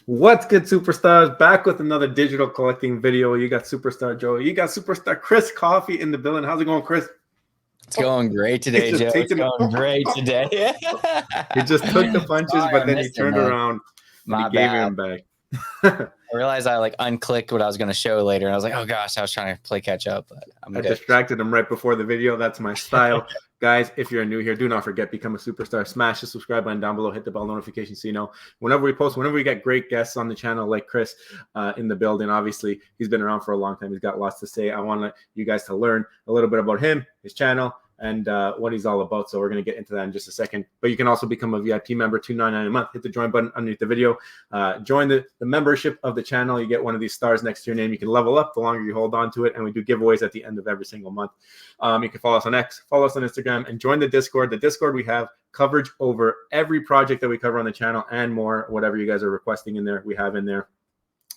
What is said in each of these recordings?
What's good, superstars? Back with another digital collecting video. You got Superstar Joe. You got Superstar Chris Coffee in the building. How's it going, Chris? It's going great today, Joe. It's going great today. He just took the punches, Sorry, but then he turned around and he gave him back. I realized I unclicked what I was going to show later, and I was like, "Oh gosh, I was trying to play catch up." But I distracted him right before the video. That's my style. Guys, if you're new here, do not forget, become a superstar. Smash the subscribe button down below. Hit the bell notification so you know whenever we post, whenever we get great guests on the channel like Chris in the building. Obviously, he's been around for a long time. He's got lots to say. I want you guys to learn a little bit about him, his channel, and what he's all about. So we're going to get into that in just a second. But you can also become a VIP member, $2.99 a month. Hit the join button underneath the video. Join the membership of the channel. You get one of these stars next to your name. You can level up the longer you hold on to it. And we do giveaways at the end of every single month. You can follow us on X, follow us on Instagram, and join the Discord. The Discord, we have coverage over every project that we cover on the channel and more. Whatever you guys are requesting in there, we have in there.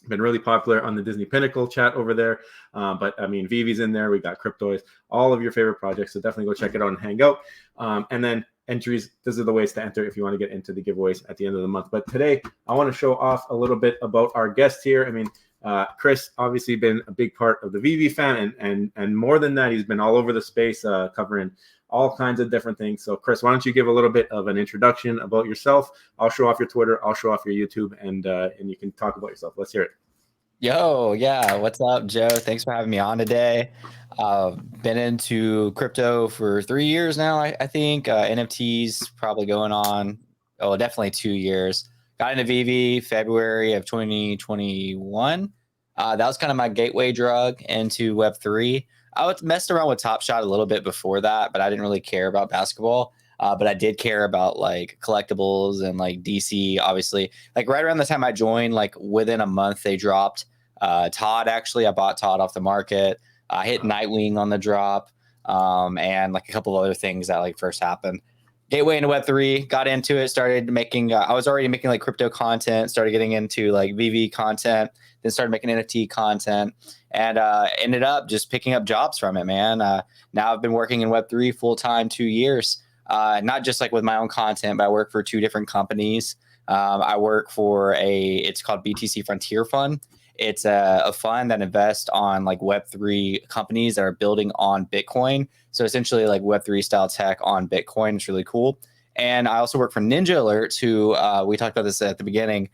Been really popular on the Disney Pinnacle chat over there. But I mean, Vivi's in there. We got Cryptoys, all of your favorite projects. So definitely go check it out and hang out. And then entries, these are the ways to enter if you want to get into the giveaways at the end of the month. But today I want to show off a little bit about our guest here. I mean, Chris obviously been a big part of the Vivi fan, and more than that, he's been all over the space covering all kinds of different things. So Chris, why don't you give a little bit of an introduction about yourself? I'll show off your Twitter, I'll show off your YouTube, and you can talk about yourself. Let's hear it. Yo, yeah, what's up, Joe? Thanks for having me on today. Been into crypto for 3 years now, I think. NFTs probably going on, definitely 2 years. Got into Vivi February of 2021. That was kind of my gateway drug into Web3. I was messed around with Top Shot a little bit before that, but I didn't really care about basketball. But I did care about like collectibles and like DC, obviously. Like right around the time I joined, like within a month, they dropped Todd. Actually, I bought Todd off the market. I hit Nightwing on the drop, and like a couple of other things that like first happened. Gateway into Web3, got into it, started making, I was already making like crypto content, started getting into like VV content, then started making NFT content, and ended up just picking up jobs from it, man. Now I've been working in Web3 full-time 2 years, not just like with my own content, but I work for 2 different companies. I work for it's called BTC Frontier Fund. It's a fund that invests on like Web3 companies that are building on Bitcoin. So essentially like Web3 style tech on Bitcoin. It's really cool. And I also work for Ninja Alerts, who we talked about this at the beginning.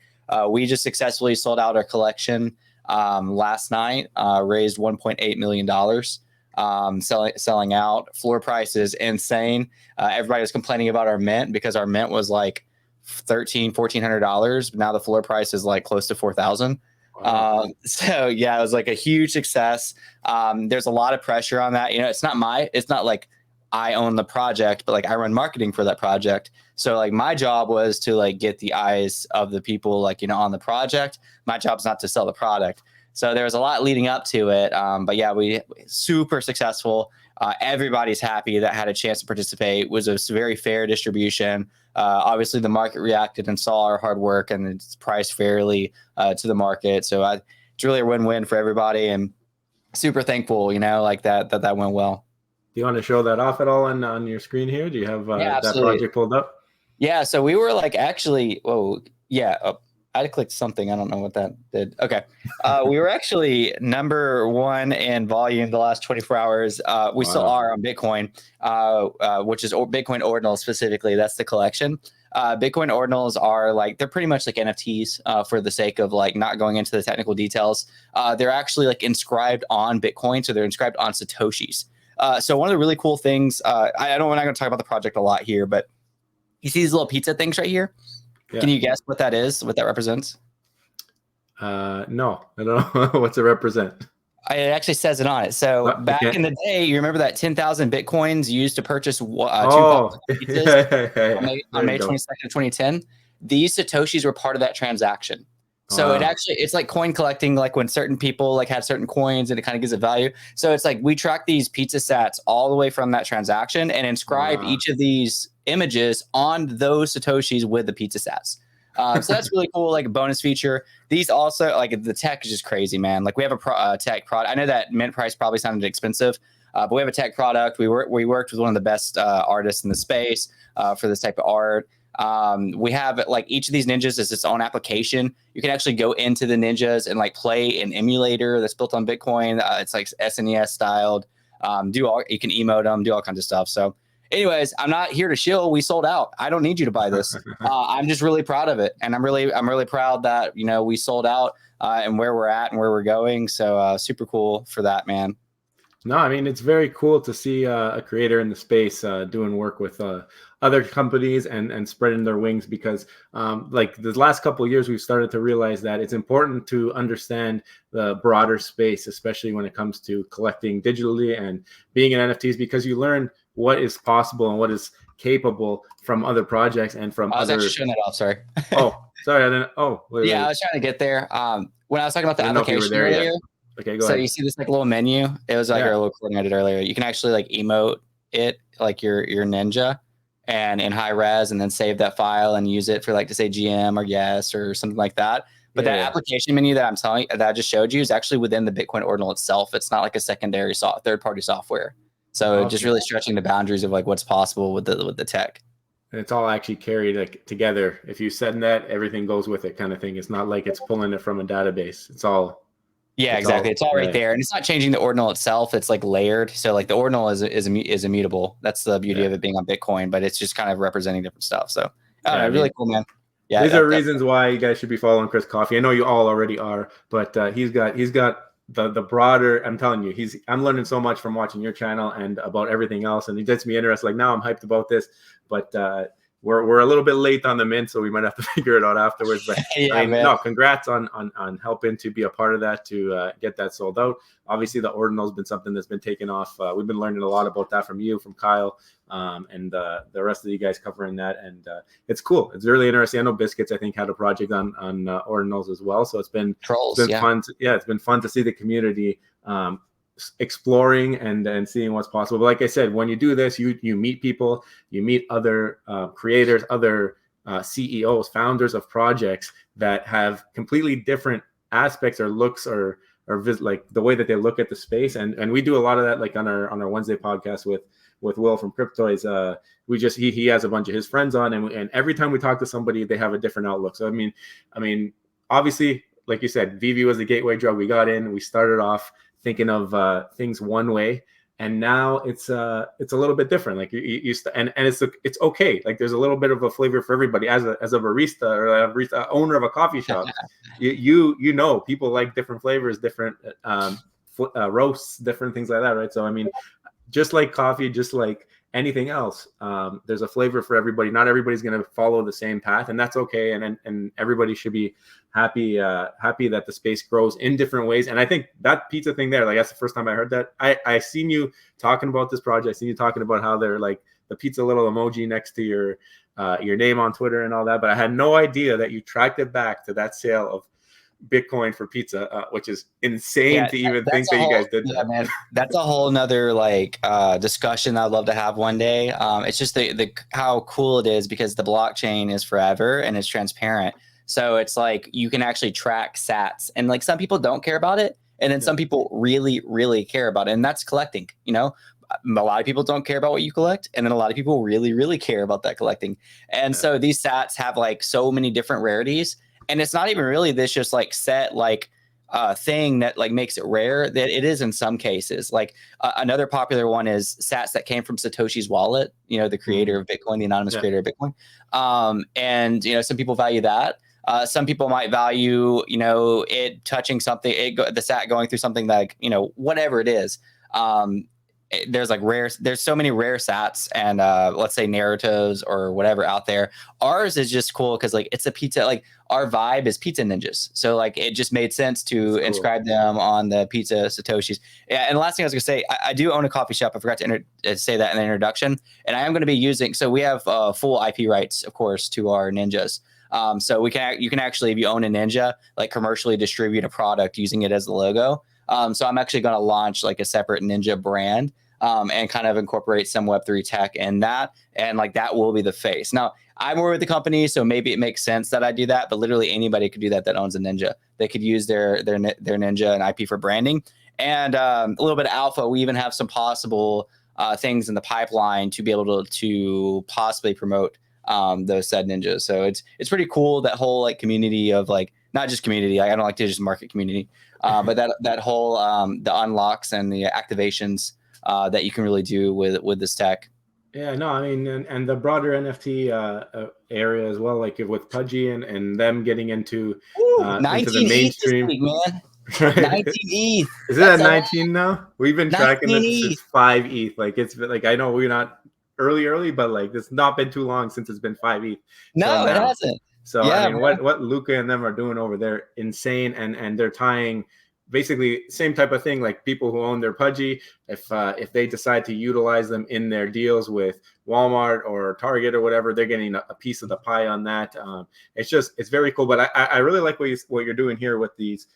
We just successfully sold out our collection last night, raised $1.8 million, selling out. Floor price is insane. Everybody was complaining about our mint because our mint was like $1,400. Now the floor price is like close to $4,000. Wow. So yeah, it was like a huge success. There's a lot of pressure on that. You know, it's not like I own the project, but like I run marketing for that project. So like my job was to like get the eyes of the people like, you know, on the project. My job's not to sell the product. So there was a lot leading up to it. But yeah, we super successful. Everybody's happy that had a chance to participate. It was a very fair distribution. Obviously, the market reacted and saw our hard work, and it's priced fairly to the market. So it's really a win-win for everybody, and super thankful, you know, like that went well. Do you want to show that off at all on your screen here? Do you have that project pulled up? Yeah, so we were like actually, I clicked something. I don't know what that did. Okay. We were actually #1 in volume the last 24 hours. We still are on Bitcoin, which is Bitcoin ordinals specifically. That's the collection. Bitcoin ordinals are like, they're pretty much like NFTs for the sake of like not going into the technical details. They're actually like inscribed on Bitcoin. So they're inscribed on Satoshis. So one of the really cool things, we're not going to talk about the project a lot here, but you see these little pizza things right here? Yeah. Can you guess what that is, what that represents? No, I don't know. What's it represent? It actually says it on it. So back in the day, you remember that 10,000 Bitcoins used to purchase 2 pizzas on May 22nd of 2010? These Satoshis were part of that transaction. So it's like coin collecting, like when certain people like have certain coins and it kind of gives it value. So it's like we track these pizza sats all the way from that transaction and inscribe each of these images on those Satoshis with the pizza sats. So that's really cool, like a bonus feature. These also, like the tech is just crazy, man. Like we have a tech product. I know that mint price probably sounded expensive, but we have a tech product. We worked with one of the best artists in the space for this type of art. We have like each of these ninjas is its own application. You can actually go into the ninjas and like play an emulator that's built on Bitcoin. It's like SNES styled. You can emote them, do all kinds of stuff. So anyways, I'm not here to shill. We sold out. I don't need you to buy this. I'm just really proud of it. And I'm really proud that, we sold out and where we're at and where we're going. So super cool for that, man. No, I mean, it's very cool to see a creator in the space doing work with other companies and spreading their wings, because like the last couple of years, we've started to realize that it's important to understand the broader space, especially when it comes to collecting digitally and being in NFTs, because you learn what is possible and what is capable from other projects and from I was other. actually shutting it off. Sorry. Oh, sorry. I didn't. Oh, wait. I was trying to get there. When I was talking about the I didn't know if you were application there earlier. yet. Okay, go So ahead. you see this like little menu? It was like our little recording I did earlier. You can actually like emote it like your ninja and in high res, and then save that file and use it for like to say GM or yes or something like that. But that application menu that I'm telling you, that I just showed you, is actually within the Bitcoin ordinal itself. It's not like a secondary third-party software. So just really stretching the boundaries of like what's possible with the tech. And it's all actually carried like together. If you send that, everything goes with it, kind of thing. It's not like it's pulling it from a database. It's all. Yeah, exactly. It's all right there, and it's not changing the ordinal itself. It's like layered. So like the ordinal is immutable. That's the beauty of it being on Bitcoin, but it's just kind of representing different stuff. So really cool, man. Yeah, these are reasons why you guys should be following Chris Coffee. I know you all already are, but he's got the broader. I'm telling you, I'm learning so much from watching your channel and about everything else, and it gets me interested. Like now, I'm hyped about this, but we're a little bit late on the mint, so we might have to figure it out afterwards. But no, congrats on helping to be a part of that, to get that sold out. Obviously, the ordinal has been something that's been taken off. We've been learning a lot about that from you, from Kyle, and the rest of you guys covering that. And it's cool. It's really interesting. I know Biscuits, I think, had a project on ordinals as well. So it's been fun. It's been fun to see the community exploring and seeing what's possible. But like I said, when you do this, you meet people, you meet other creators, other CEOs, founders of projects that have completely different aspects or looks or like the way that they look at the space. And we do a lot of that, like on our Wednesday podcast with Will from Cryptoys. He has a bunch of his friends on, and every time we talk to somebody, they have a different outlook. So I mean, obviously, like you said, VV was the gateway drug. We got in, we started off thinking of things one way, and now it's a little bit different. Like it's okay. Like there's a little bit of a flavor for everybody. As a barista or a owner of a coffee shop, you know people like different flavors, different roasts, different things like that, right? So I mean, just like coffee, just like anything else, there's a flavor for everybody. Not everybody's going to follow the same path, and that's okay. And everybody should be happy that the space grows in different ways. And I think that pizza thing there, like that's the first time I heard that. I seen you talking about this project. I seen you talking about how they're like the pizza little emoji next to your name on Twitter and all that. But I had no idea that you tracked it back to that sale of Bitcoin for pizza, which is insane to even think that you guys did that. Man, that's a whole nother like discussion I'd love to have one day. It's just the how cool it is, because the blockchain is forever and it's transparent. So it's like you can actually track sats, and like some people don't care about it, and then some people really, really care about it, and that's collecting. A lot of people don't care about what you collect, and then a lot of people really, really care about that collecting. And so these sats have like so many different rarities. And it's not even really this just like set like thing that like makes it rare, that it is in some cases. Like another popular one is sats that came from Satoshi's wallet, the creator of Bitcoin, the anonymous creator of Bitcoin. And some people value that. Some people might value, it touching something, the sat going through something like, whatever it is. There's so many rare sats and let's say narratives or whatever out there. Ours is just cool because like it's a pizza, like our vibe is pizza ninjas. So like it just made sense to inscribe them on the pizza Satoshis. Yeah, and the last thing I was gonna say, I do own a coffee shop. I forgot to say that in the introduction, and I am going to be using. So we have full IP rights, of course, to our ninjas. So you can actually, if you own a ninja, like commercially distribute a product using it as the logo. So I'm actually going to launch like a separate ninja brand and kind of incorporate some Web3 tech in that. And like that will be the face. Now, I'm more with the company, so maybe it makes sense that I do that. But literally anybody could do that owns a ninja. They could use their ninja and IP for branding. And a little bit of alpha. We even have some possible things in the pipeline to be able to possibly promote those said ninjas. So it's pretty cool, that whole like community of like, not just community. I don't like to just market community, but that whole the unlocks and the activations that you can really do with this tech. Yeah, no, I mean, and the broader NFT area as well, like with Pudgy and them getting into the mainstream. Week, man. Right? 19 ETH. Is it at 19 now? We've been tracking this since 5 ETH. Like it's been, like, I know we're not early, but like it's not been too long since it's been 5 ETH. No, it hasn't. So yeah, I mean, what Luca and them are doing over there, insane, and they're tying basically same type of thing, like people who own their Pudgy, if they decide to utilize them in their deals with Walmart or Target or whatever, they're getting a piece of the pie on that. It's very cool. But I really like what you're doing here with these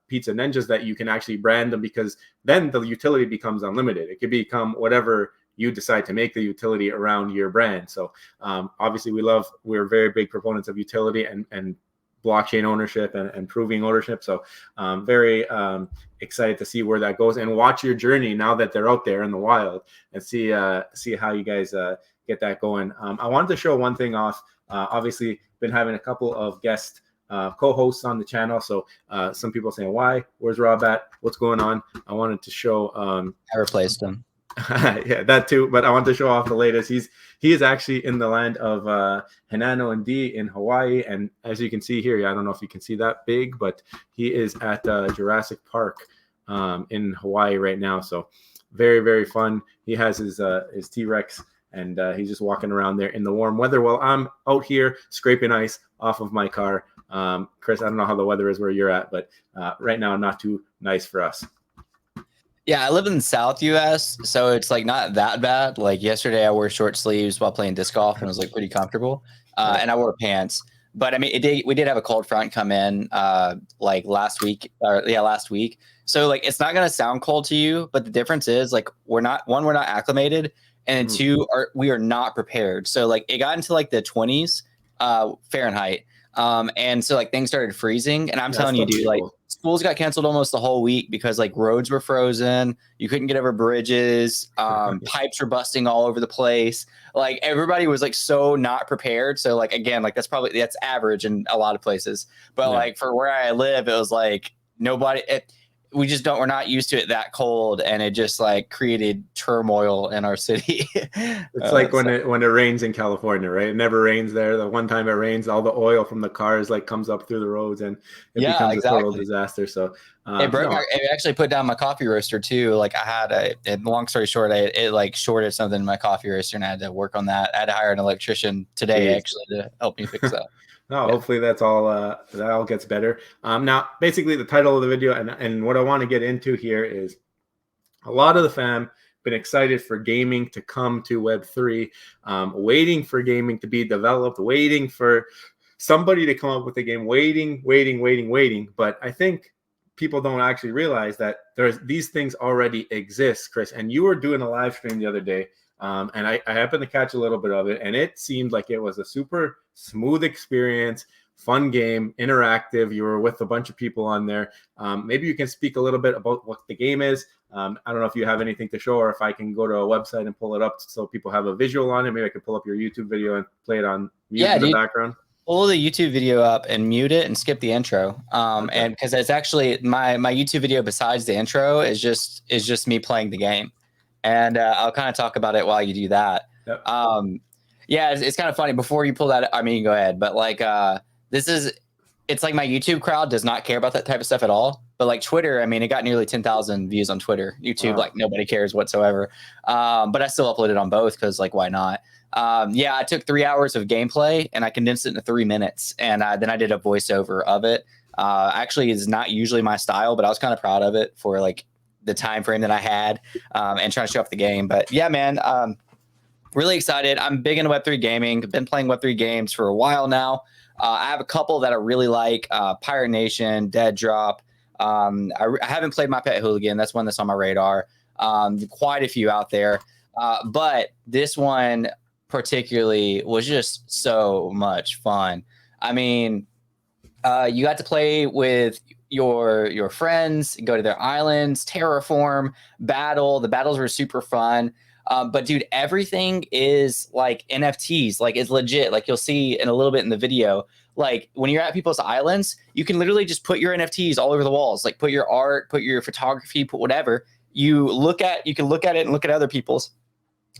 pizza ninjas, that you can actually brand them, because then the utility becomes unlimited. It could become whatever you decide to make the utility around your brand. So obviously we're very big proponents of utility and blockchain ownership and proving ownership. So very excited to see where that goes, and watch your journey now that they're out there in the wild, and see how you guys get that going. I wanted to show one thing off. Obviously been having a couple of guest co-hosts on the channel. So some people saying, where's Rob at? What's going on? I wanted to show I replaced him. Yeah, that too. But I want to show off the latest. He is actually in the land of Hanano and D in Hawaii, and as you can see here, I don't know if you can see that big, but he is at Jurassic Park in Hawaii right now. So very, very fun. He has his T-Rex, and he's just walking around there in the warm weather while I'm out here scraping ice off of my car. Chris, I don't know how the weather is where you're at, but right now not too nice for us. Yeah, I live in the South US, so it's like not that bad. Like yesterday, I wore short sleeves while playing disc golf, and it was like pretty comfortable. And I wore pants. But I mean, we did have a cold front come in like last week. So like it's not gonna sound cold to you, but the difference is like we're not acclimated, and two, we are not prepared. So like it got into like the 20s Fahrenheit. And so like things started freezing, and I'm telling you, dude, like schools got canceled almost the whole week because like roads were frozen. You couldn't get over bridges. Pipes were busting all over the place. Like everybody was like so not prepared. So like, again, like that's average in a lot of places, but like for where I live, it was like we're not used to it that cold, and it just like created turmoil in our city. It's like when it rains in California, right? It never rains there. The one time it rains, all the oil from the cars like comes up through the roads, and it becomes a total disaster. So it actually put down my coffee roaster too. Like I had long story short, it like shorted something in my coffee roaster, and I had to work on that. I had to hire an electrician today actually to help me fix that. No, hopefully that's all that all gets better. Now, basically the title of the video and what I want to get into here is a lot of the fam been excited for gaming to come to Web3, waiting for gaming to be developed, waiting for somebody to come up with a game, waiting. But I think people don't actually realize that these things already exist, Chris. And you were doing a live stream the other day. And I happened to catch a little bit of it, and it seemed like it was a super smooth experience, fun game, interactive. You were with a bunch of people on there. Maybe you can speak a little bit about what the game is. I don't know if you have anything to show, or if I can go to a website and pull it up so people have a visual on it. Maybe I can pull up your YouTube video and play it on mute in the background. Pull the YouTube video up and mute it and skip the intro. And because it's actually my YouTube video besides the intro is just me playing the game. And I'll kind of talk about it while you do that. Yep. It's kind of funny. Before you pull that, I mean, go ahead. But like, it's like my YouTube crowd does not care about that type of stuff at all. But like Twitter, I mean, it got nearly 10,000 views on Twitter. YouTube, like nobody cares whatsoever. But I still upload it on both because like, why not? I took 3 hours of gameplay and I condensed it into 3 minutes. And then I did a voiceover of it. Actually, is not usually my style, but I was kind of proud of it for like the time frame that I had and trying to show off the game. But yeah, man, really excited. I'm big into Web3 gaming. I've been playing Web3 games for a while now. I have a couple that I really like, Pirate Nation, Dead Drop. I haven't played My Pet Hooligan. That's one that's on my radar. Quite a few out there. But this one particularly was just so much fun. I mean, you got to play with your friends, go to their islands, terraform, battle. The battles were super fun. But dude, everything is like NFTs, like it's legit. Like you'll see in a little bit in the video, like when you're at people's islands, you can literally just put your NFTs all over the walls, like put your art, put your photography, put whatever you can look at it and look at other people's.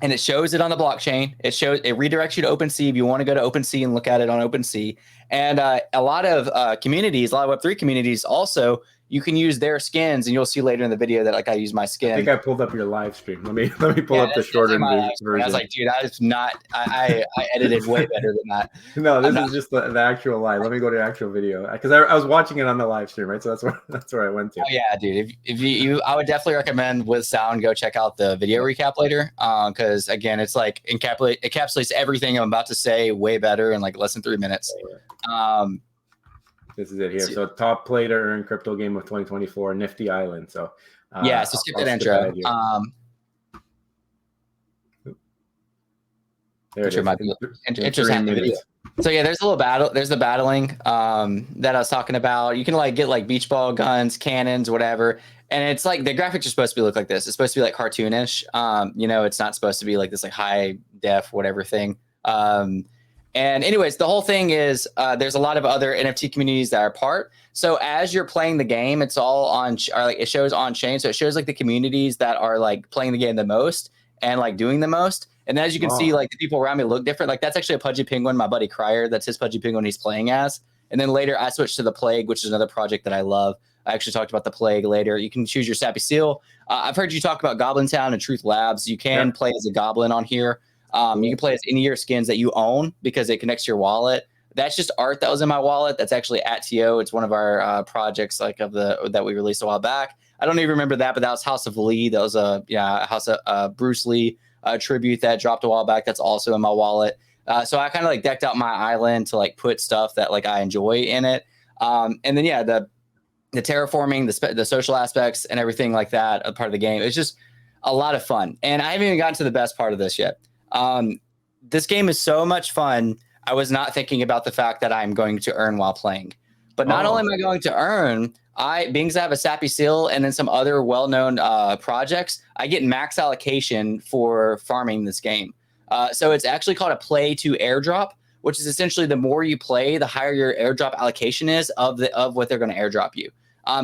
And it shows it on the blockchain. It redirects you to OpenSea if you want to go to OpenSea and look at it on OpenSea. And a lot of communities, a lot of Web3 communities also, you can use their skins, and you'll see later in the video that like I use my skin. I think I pulled up your live stream. Let me pull up the shorter version. I was like, dude, I edited way better than that. No, this is just the actual live. Let me go to the actual video because I was watching it on the live stream, right? So that's where I went to. Oh yeah, dude. If you I would definitely recommend with sound go check out the video recap later, because again, it's like encapsulates everything I'm about to say way better in like less than 3 minutes. This is it here. So top play to earn crypto game of 2024, Nifty Island. So so skip that intro. There it is. Intro the video. So yeah, there's a little battle. There's the battling that I was talking about. You can like get like beach ball guns, cannons, whatever. And it's like the graphics are supposed to look like this. It's supposed to be like cartoonish. It's not supposed to be like this like high def whatever thing. And anyways, the whole thing is there's a lot of other NFT communities that are part. So as you're playing the game, it's all on, or like it shows on chain. So it shows like the communities that are like playing the game the most and like doing the most. And as you can see, like the people around me look different. Like that's actually a Pudgy Penguin, my buddy Crier. That's his Pudgy Penguin he's playing as. And then later I switched to the Plague, which is another project that I love. I actually talked about the Plague later. You can choose your Sappy Seal. I've heard you talk about Goblin Town and Truth Labs. You can play as a goblin on here. You can play as any of your skins that you own because it connects to your wallet. That's just art that was in my wallet. That's actually at TO. It's one of our projects like that we released a while back. I don't even remember that, but that was House of Lee. That was a House of Bruce Lee tribute that dropped a while back. That's also in my wallet. So I kind of like decked out my island to like put stuff that like I enjoy in it. And then the terraforming, the social aspects and everything like that, a part of the game. It's just a lot of fun. And I haven't even gotten to the best part of this yet. This game is so much fun. I was not thinking about the fact that I'm going to earn while playing. But not only am I going to earn, being as I have a Sappy Seal and then some other well-known projects, I get max allocation for farming this game. So it's actually called a play to airdrop, which is essentially the more you play, the higher your airdrop allocation is of what they're going to airdrop you.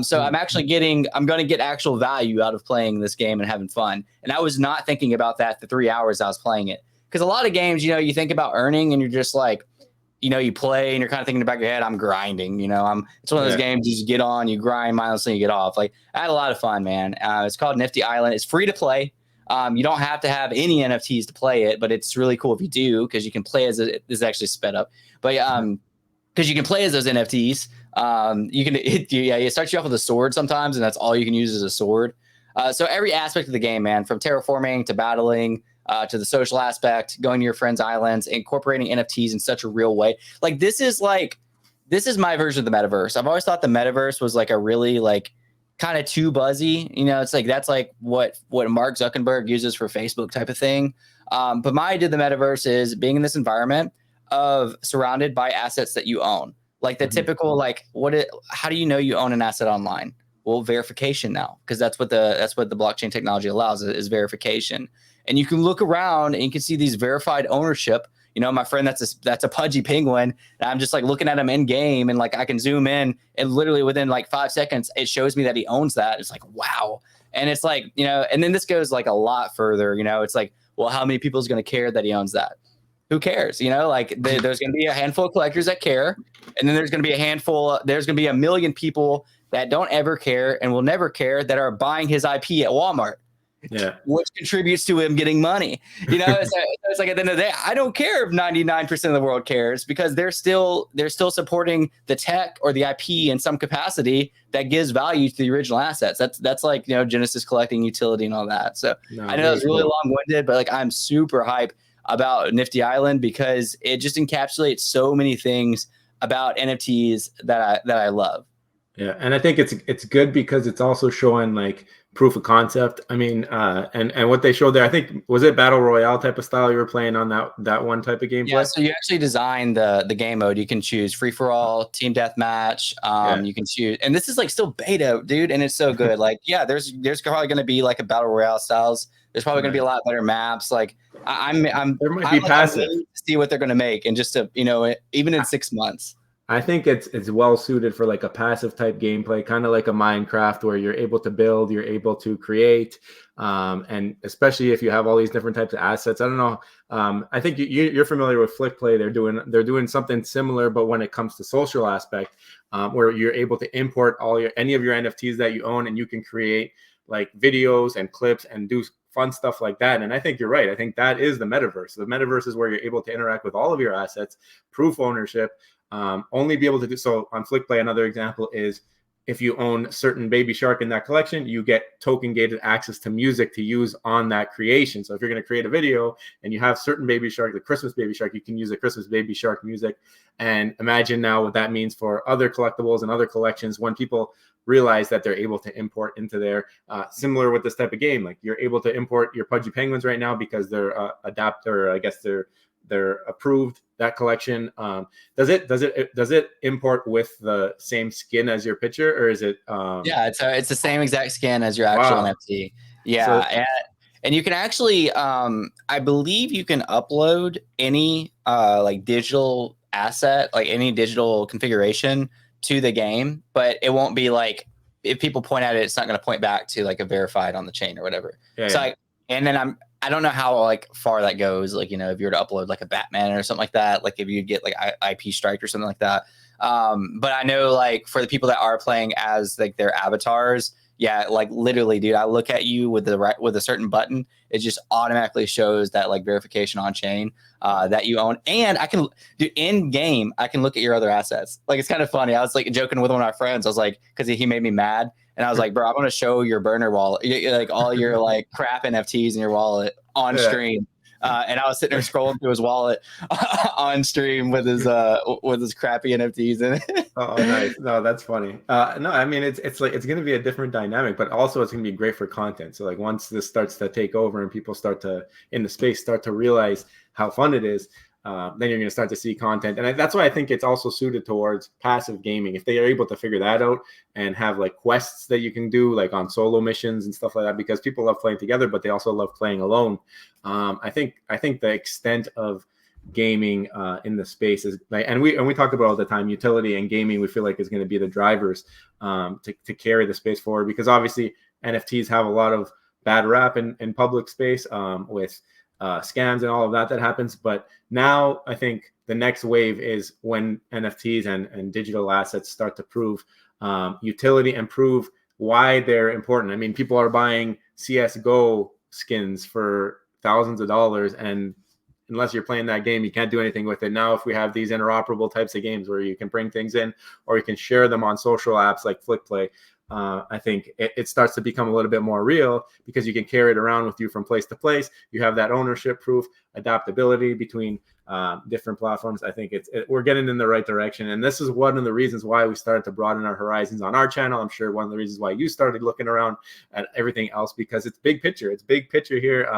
So I'm going to get actual value out of playing this game and having fun. And I was not thinking about that the 3 hours I was playing it. Because a lot of games, you think about earning and you're just like, you play and you're kind of thinking in the back of your head, I'm grinding, it's one of those games you just get on, you grind mindlessly, you get off. Like I had a lot of fun, man. It's called Nifty Island. It's free to play. You don't have to have any NFTs to play it, but it's really cool if you do, because you can play as this is actually sped up, but because you can play as those NFTs. It starts you off with a sword sometimes, and that's all you can use as a sword. So every aspect of the game, man, from terraforming to battling to the social aspect, going to your friends' islands, incorporating NFTs in such a real way. Like this is my version of the metaverse. I've always thought the metaverse was like a really like kind of too buzzy. It's like that's like what Mark Zuckerberg uses for Facebook type of thing. But my idea of the metaverse is being in this environment of surrounded by assets that you own. Like the typical, like how do you know you own an asset online? Well, verification now, because that's what the blockchain technology allows is verification. And you can look around and you can see these verified ownership. My friend that's a Pudgy Penguin, and I'm just like looking at him in game, and like I can zoom in, and literally within like 5 seconds, it shows me that he owns that. It's like wow, and it's like and then this goes like a lot further. It's like, well, how many people is going to care that he owns that? Who cares? Like there's going to be a handful of collectors that care, and then there's going to be there's going to be a million people that don't ever care and will never care that are buying his IP at Walmart. Yeah, which contributes to him getting money. So it's like at the end of the day, I don't care if 99% of the world cares, because they're still supporting the tech or the IP in some capacity that gives value to the original assets. That's like Genesis collecting utility and all that. So I know it's really long-winded, but like I'm super hype about Nifty Island because it just encapsulates so many things about NFTs that I love. Yeah, and I think it's good because it's also showing like proof of concept. I mean, and what they showed there, I think was it battle royale type of style you were playing on that one type of Yeah, gameplay. so you actually design the game mode. You can choose free for all, team deathmatch. Yeah. You can choose, and this is like still beta, dude, and it's so good. Like, yeah, there's probably going to be like a battle royale styles. There's probably going to be a lot better maps. Like, There might be I'm passive. waiting to see what they're going to make, and just to even in 6 months. I think it's well suited for like a passive type gameplay, kind of like a Minecraft where you're able to build, you're able to create, and especially if you have all these different types of assets. I don't know. I think you're familiar with Flick Play. They're doing something similar, but when it comes to social aspect, where you're able to import any of your NFTs that you own, and you can create like videos and clips and do fun stuff like that. And I think you're right. I think that is the metaverse. The metaverse is where you're able to interact with all of your assets, proof ownership. Only be able to do so on FlickPlay. Another example is if you own certain baby shark in that collection, you get token gated access to music to use on that creation. So if you're going to create a video and you have certain baby shark, the Christmas baby shark, you can use the Christmas baby shark music. And imagine now what that means for other collectibles and other collections when people realize that they're able to import into their similar with this type of game. Like you're able to import your Pudgy Penguins right now because they're adapter, I guess they're approved, that collection. Does it import with the same skin as your picture, or is it Yeah, it's the same exact skin as your actual NFT. Yeah. So, and you can actually I believe you can upload any like digital asset, like any digital configuration to the game, but it won't be like, if people point at it, it's not going to point back to like a verified on the chain or whatever. And then I don't know how like far that goes. Like, if you were to upload like a Batman or something like that, like if you get like IP strike or something like that. But I know like for the people that are playing as like their avatars, yeah, like literally, dude, I look at you with a certain button, it just automatically shows that like verification on chain that you own. And I can do in game, I can look at your other assets. Like, it's kind of funny. I was like joking with one of my friends. I was like, because he made me mad. And I was like, bro, I'm going to show your burner wallet, like all your like crap NFTs in your wallet on stream. And I was sitting there scrolling through his wallet on stream with his crappy NFTs in it. Oh, nice. No, that's funny. No, I mean it's like it's going to be a different dynamic, but also it's going to be great for content. So like once this starts to take over and people start to realize how fun it is, then you're going to start to see content. And that's why I think it's also suited towards passive gaming. If they are able to figure that out and have like quests that you can do like on solo missions and stuff like that, because people love playing together, but they also love playing alone. I think the extent of gaming in the space is like, and we talk about all the time, utility and gaming, we feel like is going to be the drivers to carry the space forward, because obviously NFTs have a lot of bad rap in public space with scams and all of that happens. But now I think the next wave is when NFTs and digital assets start to prove utility and prove why they're important. I mean, people are buying CSGO skins for thousands of dollars, and unless you're playing that game, you can't do anything with it. Now, if we have these interoperable types of games where you can bring things in or you can share them on social apps like FlickPlay, I think it starts to become a little bit more real, because you can carry it around with you from place to place. You have that ownership proof, adaptability between different platforms. I think we're getting in the right direction. And this is one of the reasons why we started to broaden our horizons on our channel. I'm sure one of the reasons why you started looking around at everything else, because it's big picture. It's big picture here.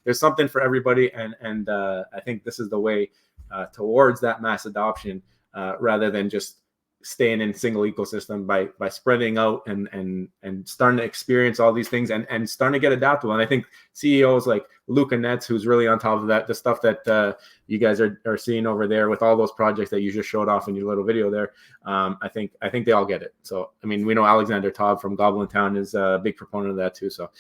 There's something for everybody. And I think this is the way towards that mass adoption, rather than just staying in single ecosystem, by spreading out and starting to experience all these things and starting to get adaptable. And I think CEOs like Luca Netz, who's really on top of that, the stuff that you guys are seeing over there with all those projects that you just showed off in your little video there, I think they all get it. So I mean, we know Alexander Todd from Goblin Town is a big proponent of that too. So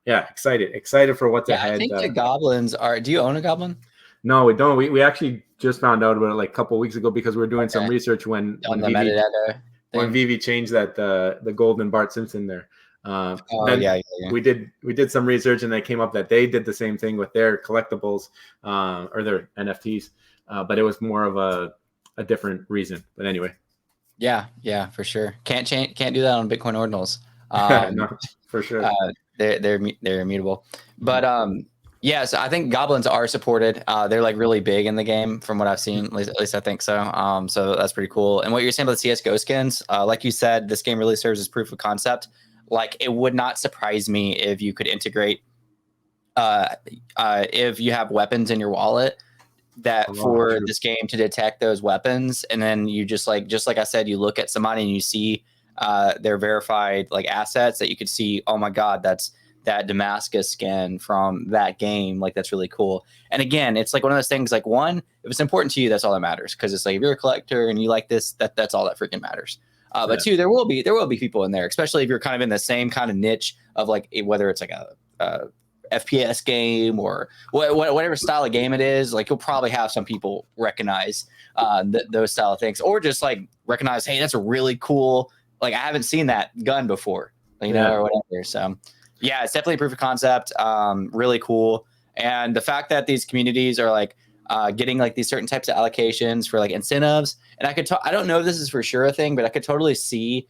yeah, excited for what's ahead. I think the Goblins are. Do you own a Goblin? No, we don't. We actually just found out about it like a couple of weeks ago, because we were doing some research when Vivi changed that the golden Bart Simpson there. We did some research, and it came up that they did the same thing with their collectibles or their NFTs, but it was more of a different reason. But anyway, yeah, for sure. Can't do that on Bitcoin ordinals. no, for sure. They're immutable. But Yeah, so I think goblins are supported. They're like really big in the game from what I've seen. At least I think so. So that's pretty cool. And what you're saying about the CS:GO skins, like you said, this game really serves as proof of concept. Like it would not surprise me if you could integrate, if you have weapons in your wallet, that for this game to detect those weapons, and then you just like I said, you look at somebody and you see their verified like assets that you could see, oh my god, that's that Damascus skin from that game. Like that's really cool. And again, it's like one of those things, like one, if it's important to you, that's all that matters, because it's like if you're a collector and you like this, that's all that freaking matters. But two, there will be people in there, especially if you're kind of in the same kind of niche of like whether it's like a FPS game or whatever style of game it is. Like you'll probably have some people recognize those style of things, or just like recognize, hey, that's a really cool, like I haven't seen that gun before, you know, or whatever. So yeah, it's definitely a proof of concept. Really cool. And the fact that these communities are like getting like these certain types of allocations for like incentives, and I don't know if this is for sure a thing, but I could totally see.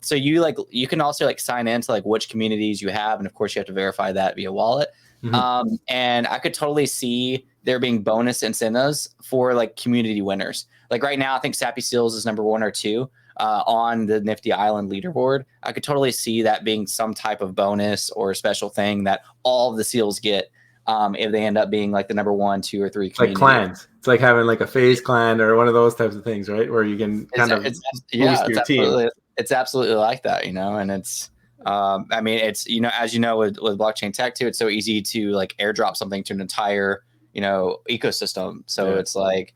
So you can also like sign into like which communities you have, and of course you have to verify that via wallet. And I could totally see there being bonus incentives for like community winners. Like right now, I think Sappy Seals is number 1 or 2 on the Nifty Island leaderboard. I could totally see that being some type of bonus or a special thing that all of the seals get if they end up being like the number 1, 2, or 3 community. Like clans. It's like having like a phase clan or one of those types of things, right? Where you can kind of boost your team. It's absolutely like that, you know, and it's, I mean, it's, you know, as you know, with blockchain tech too, it's so easy to like airdrop something to an entire, you know, ecosystem. So it's like,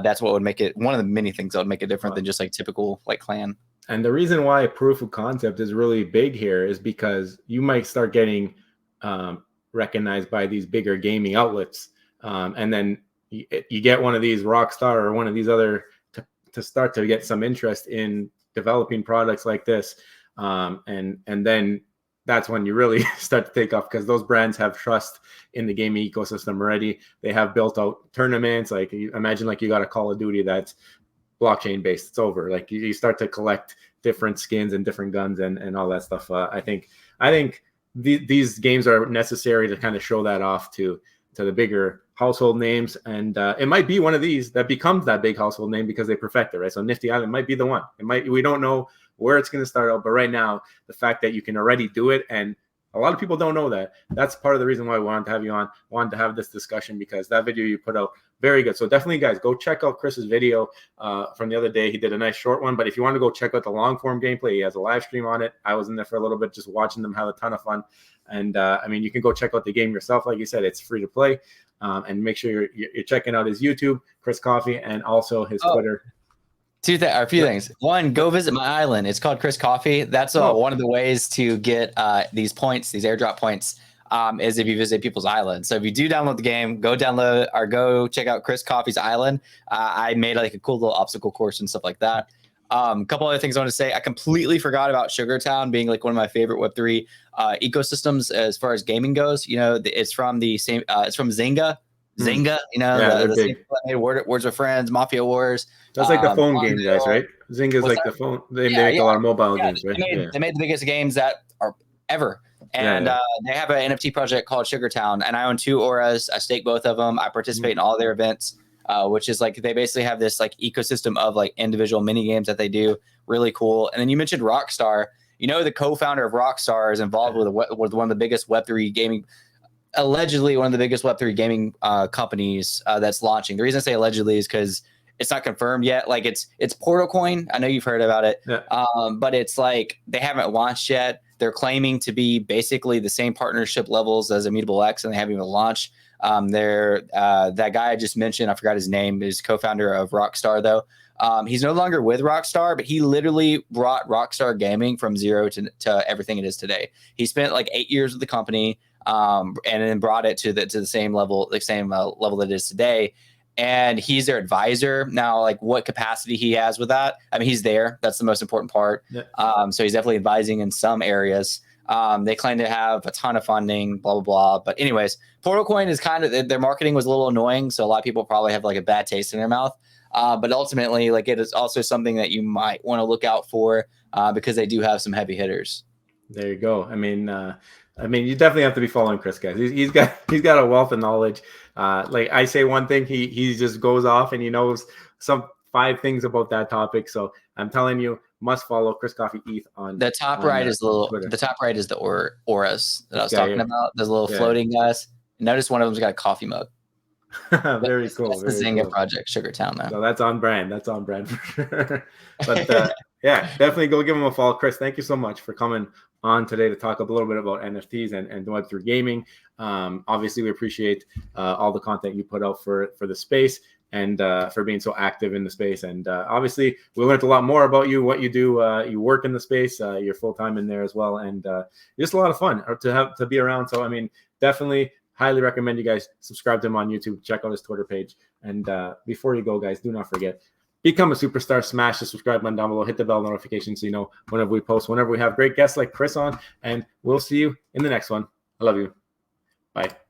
that's what would make it one of the many things that would make it different than just like typical like clan. And the reason why proof of concept is really big here is because you might start getting recognized by these bigger gaming outlets. And then you get one of these Rockstar or one of these other to start to get some interest in developing products like this. And then that's when you really start to take off, because those brands have trust in the gaming ecosystem already. They have built out tournaments. Like imagine like you got a Call of Duty that's blockchain based. It's over. Like you start to collect different skins and different guns and all that stuff. I think these games are necessary to kind of show that off to the bigger household names, and it might be one of these that becomes that big household name because they perfect it, right? So Nifty Island might be the one. We don't know where it's going to start out, but right now the fact that you can already do it, and a lot of people don't know that. That's part of the reason why we wanted to have you on, wanted to have this discussion, because that video you put out, very good. So definitely, guys, go check out Chris's video from the other day. He did a nice short one, but if you want to go check out the long form gameplay, he has a live stream on it. I was in there for a little bit just watching them have a ton of fun. And I mean, you can go check out the game yourself. Like you said, it's free to play. And make sure you're checking out his YouTube, Chris Coffee, and also his Twitter. A few things. One, go visit my island. It's called Chris Coffee. That's one of the ways to get these points, these airdrop points, is if you visit people's island. So if you do download the game, go download or go check out Chris Coffee's island. I made like a cool little obstacle course and stuff like that. A couple other things I want to say. I completely forgot about Sugartown being like one of my favorite Web3 ecosystems as far as gaming goes. You know, it's from the same. It's from Zynga. Zynga, you know, the same play, Words with Friends, Mafia Wars. That's like the phone game guys, right? Zynga's like the phone. They make a lot of mobile games, right? They made the biggest games that are ever. And they have an NFT project called Sugartown, and I own 2 auras. I stake both of them. I participate in all their events. Which is like they basically have this like ecosystem of like individual mini games that they do. Really cool. And then you mentioned Rockstar. You know, the co-founder of Rockstar is involved with one of the biggest Web3 gaming, allegedly one of the biggest Web3 gaming companies that's launching. The reason I say allegedly is because it's not confirmed yet. Like it's Portal Coin. I know you've heard about it, but it's like they haven't launched yet. They're claiming to be basically the same partnership levels as Immutable X, and they haven't even launched. That guy I just mentioned, I forgot his name, is co-founder of Rockstar though. He's no longer with Rockstar, but he literally brought Rockstar Gaming from zero to everything it is today. He spent like 8 years with the company, and then brought it to the same level, level that it is today. And he's their advisor now. Like what capacity he has with that, I mean, he's there. That's the most important part. So he's definitely advising in some areas. They claim to have a ton of funding, blah, blah, blah. But anyways, Portal Coin is kind of, their marketing was a little annoying. So a lot of people probably have like a bad taste in their mouth. But ultimately, like it is also something that you might want to look out for because they do have some heavy hitters. There you go. I mean, I mean, you definitely have to be following Chris, guys. He's got a wealth of knowledge. Like I say one thing, he just goes off and he knows some 5 things about that topic. So I'm telling you, must follow Chris Coffee ETH on the top right is Twitter. the top right is the auras that I was Yeah, talking about. Those little floating guys. Notice one of them's got a coffee mug. Very cool. That's the Zynga project, Sugar Town, though. So that's on brand. That's on brand for sure. But yeah, definitely go give him a follow. Chris, thank you so much for coming on today to talk a little bit about NFTs and Web3 gaming. Obviously, we appreciate all the content you put out for the space and for being so active in the space. And obviously, we learned a lot more about you, what you do. You work in the space. You're full-time in there as well. And just a lot of fun to be around. So, I mean, definitely highly recommend you guys subscribe to him on YouTube. Check out his Twitter page. And before you go, guys, do not forget, become a superstar. Smash the subscribe button down below. Hit the bell notification so you know whenever we post, whenever we have great guests like Chris on. And we'll see you in the next one. I love you. Bye.